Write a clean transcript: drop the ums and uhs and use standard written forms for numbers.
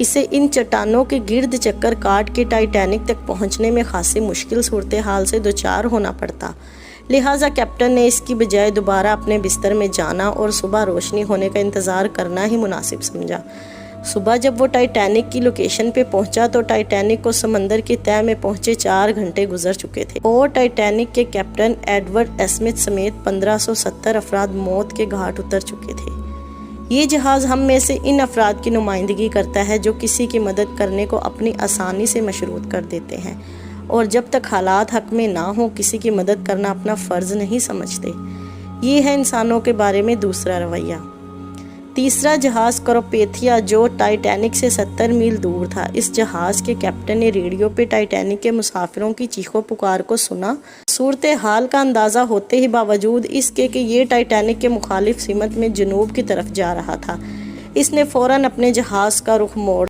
اسے ان چٹانوں کے گرد چکر کاٹ کے ٹائٹینک تک پہنچنے میں خاصی مشکل صورتحال سے دوچار ہونا پڑتا، لہٰذا کیپٹن نے اس کی بجائے دوبارہ اپنے بستر میں جانا اور صبح روشنی ہونے کا انتظار کرنا ہی مناسب سمجھا۔ صبح جب وہ ٹائٹینک کی لوکیشن پہ پہنچا تو ٹائٹینک کو سمندر کی تہہ میں پہنچے 4 گھنٹے گزر چکے تھے اور ٹائٹینک کے کیپٹن ایڈورڈ اسمتھ سمیت 1570 افراد موت کے گھاٹ اتر چکے تھے۔ یہ جہاز ہم میں سے ان افراد کی نمائندگی کرتا ہے جو کسی کی مدد کرنے کو اپنی آسانی سے مشروط کر دیتے ہیں اور جب تک حالات حق میں نہ ہوں کسی کی مدد کرنا اپنا فرض نہیں سمجھتے۔ یہ ہے انسانوں کے بارے میں دوسرا رویہ۔ تیسرا جہاز کروپیتھیا جو ٹائٹینک سے 70 میل دور تھا۔ اس جہاز کے کیپٹن نے ریڈیو پہ ٹائٹینک کے مسافروں کی چیخو پکار کو سنا۔ صورتحال کا اندازہ ہوتے ہی باوجود اس کے کہ یہ ٹائٹینک کے مخالف سمت میں جنوب کی طرف جا رہا تھا، اس نے فوراً اپنے جہاز کا رخ موڑ